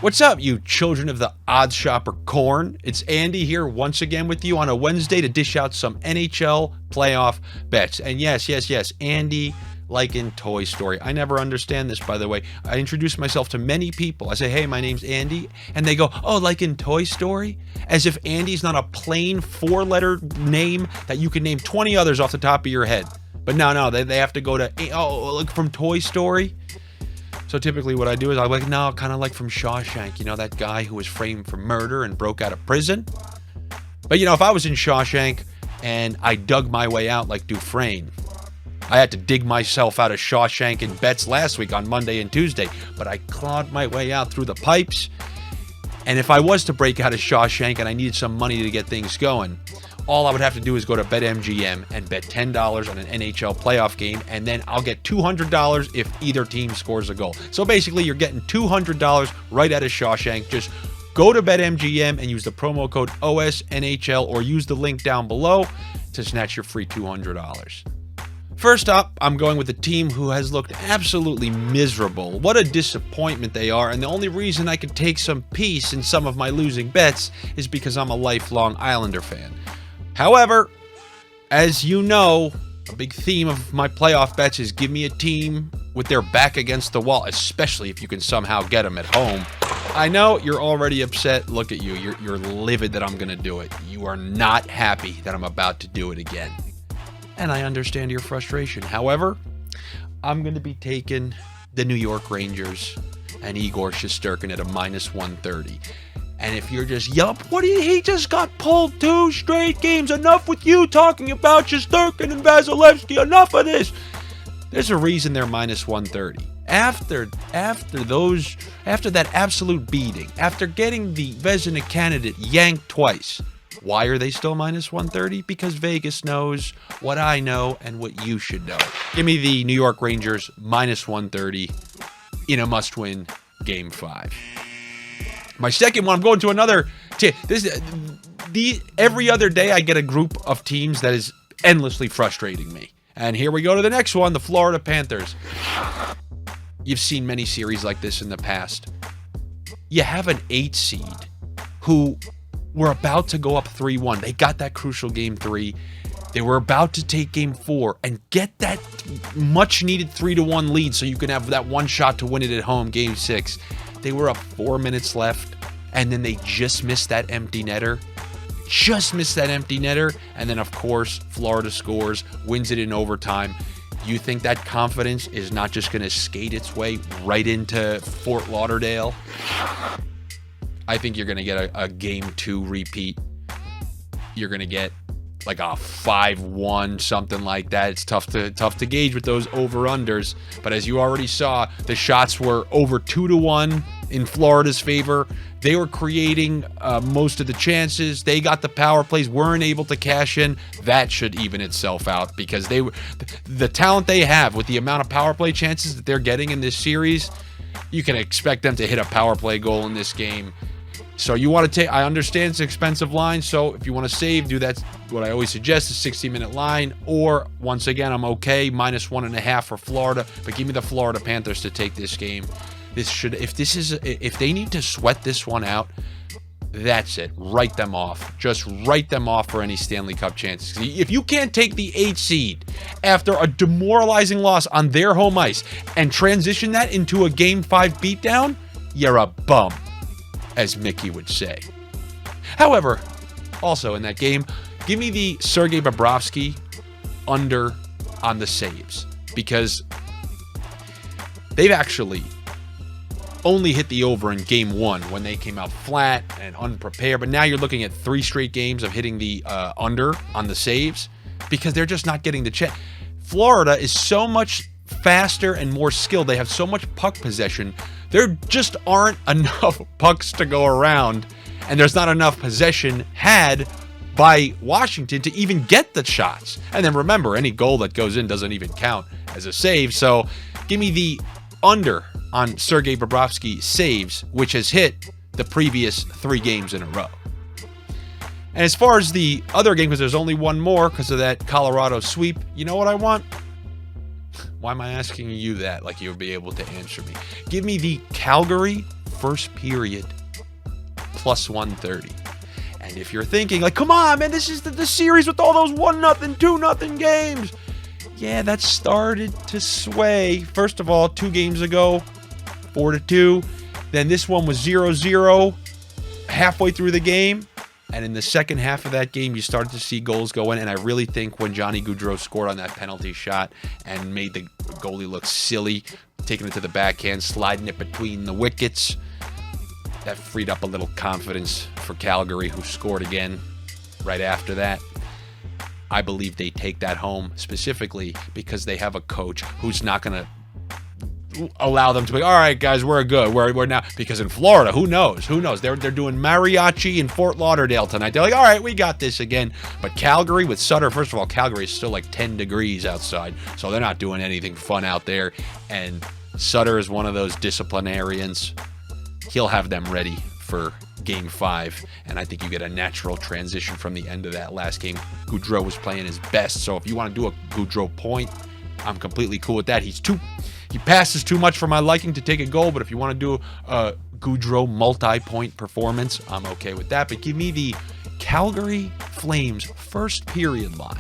What's up, you children of the OddsShopper corn? It's Andy here once again with you on a Wednesday to dish out some NHL playoff bets. And yes, Andy liking Toy Story. I never understand this, by the way. I introduce myself to many people. I say, hey, my name's Andy. And they go, oh, like in Toy Story? As if Andy's not a plain four-letter name that you can name 20 others off the top of your head. But no, they have to go to, oh, like from Toy Story? So typically what I do is I'm like, no, kind of like from Shawshank, you know, that guy who was framed for murder and broke out of prison. But, you know, if I was in Shawshank and I dug my way out like Dufresne, I had to dig myself out of Shawshank in bets last week on Monday and Tuesday, but I clawed my way out through the pipes. And if I was to break out of Shawshank and I needed some money to get things going, all I would have to do is go to BetMGM and bet $10 on an NHL playoff game, and then I'll get $200 if either team scores a goal. So basically, you're getting $200 right out of Shawshank. Just go to BetMGM and use the promo code OSNHL or use the link down below to snatch your free $200. First up, I'm going with a team who has looked absolutely miserable. What a disappointment they are, and the only reason I could take some peace in some of my losing bets is because I'm a lifelong Islander fan. However, as you know, a big theme of my playoff bets is give me a team with their back against the wall, especially if you can somehow get them at home. I know you're already upset. Look at you. You're livid that I'm going to do it. You are not happy that I'm about to do it again. And I understand your frustration. However, I'm going to be taking the New York Rangers and Igor Shesterkin at a -130. And if you're just, yup, he just got pulled 2 straight games. Enough with you talking about Shesterkin and Vasilevsky. Enough of this. There's a reason they're -130. After that absolute beating, after getting the Vezina candidate yanked twice, why are they still -130? Because Vegas knows what I know and what you should know. Give me the New York Rangers -130 in a must-win Game 5. My second one, I'm going to another team. Every other day I get a group of teams that is endlessly frustrating me. And here we go to the next one, the Florida Panthers. You've seen many series like this in the past. You have an 8 seed who were about to go up 3-1. They got that crucial Game 3. They were about to take Game 4 and get that much-needed 3-1 lead so you can have that one shot to win it at home, Game 6. They were up 4 minutes left, and then they just missed that empty netter. And then, of course, Florida scores, wins it in overtime. You think that confidence is not just going to skate its way right into Fort Lauderdale? I think you're going to get a Game 2 repeat. You're going to get like a 5-1, something like that. It's tough to gauge with those over-unders. But as you already saw, the shots were over 2-1 in Florida's favor. They were creating most of the chances. They got the power plays, weren't able to cash in. That should even itself out because the talent they have with the amount of power play chances that they're getting in this series, you can expect them to hit a power play goal in this game. So you want to take, I understand it's an expensive line, so if you want to save, do that. What I always suggest is 60-minute line, or once again, I'm okay, -1.5 for Florida, but give me the Florida Panthers to take this game. If they need to sweat this one out, that's it. Write them off. Just write them off for any Stanley Cup chances. If you can't take the 8 seed after a demoralizing loss on their home ice and transition that into a Game 5 beatdown, you're a bum, as Mickey would say. However, also in that game, give me the Sergei Bobrovsky under on the saves, because they've actually only hit the over in Game 1 when they came out flat and unprepared, but now you're looking at 3 straight games of hitting the under on the saves because they're just not getting the chance. Florida is so much faster and more skilled. They have so much puck possession. There just aren't enough pucks to go around, and there's not enough possession had by Washington to even get the shots. And then remember, any goal that goes in doesn't even count as a save. So give me the under on Sergei Bobrovsky saves, which has hit the previous 3 games in a row. And as far as the other game, because there's only one more because of that Colorado sweep, you know what I want? Why am I asking you that like you'll be able to answer me? Give me the Calgary first period plus 130. And if you're thinking, like, come on, man, this is the series with all those 1-0, 2-0 games. Yeah, that started to sway. First of all, 2 games ago, 4-2. Then this one was 0-0 halfway through the game. And in the second half of that game, you started to see goals go in. And I really think when Johnny Gaudreau scored on that penalty shot and made the goalie look silly, taking it to the backhand, sliding it between the wickets, that freed up a little confidence for Calgary, who scored again right after that. I believe they take that home, specifically because they have a coach who's not going to allow them to be, all right, guys, we're good. We're now, because in Florida, who knows? They're doing mariachi in Fort Lauderdale tonight. They're like, all right, we got this again. But Calgary with Sutter, first of all, Calgary is still like 10 degrees outside, so they're not doing anything fun out there. And Sutter is one of those disciplinarians. He'll have them ready for Game 5, and I think you get a natural transition from the end of that last game. Gaudreau was playing his best, so if you want to do a Gaudreau point, I'm completely cool with that. He passes too much for my liking to take a goal, but if you want to do a Gaudreau multi-point performance, I'm okay with that. But give me the Calgary Flames first period line.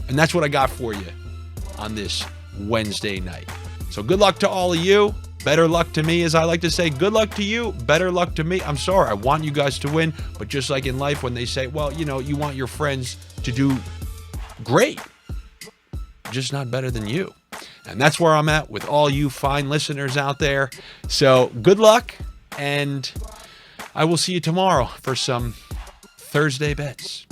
And that's what I got for you on this Wednesday night. So good luck to all of you. Better luck to me, as I like to say. Good luck to you. Better luck to me. I'm sorry. I want you guys to win. But just like in life, when they say, well, you want your friends to do great, just not better than you. And that's where I'm at with all you fine listeners out there. So good luck, and I will see you tomorrow for some Thursday bets.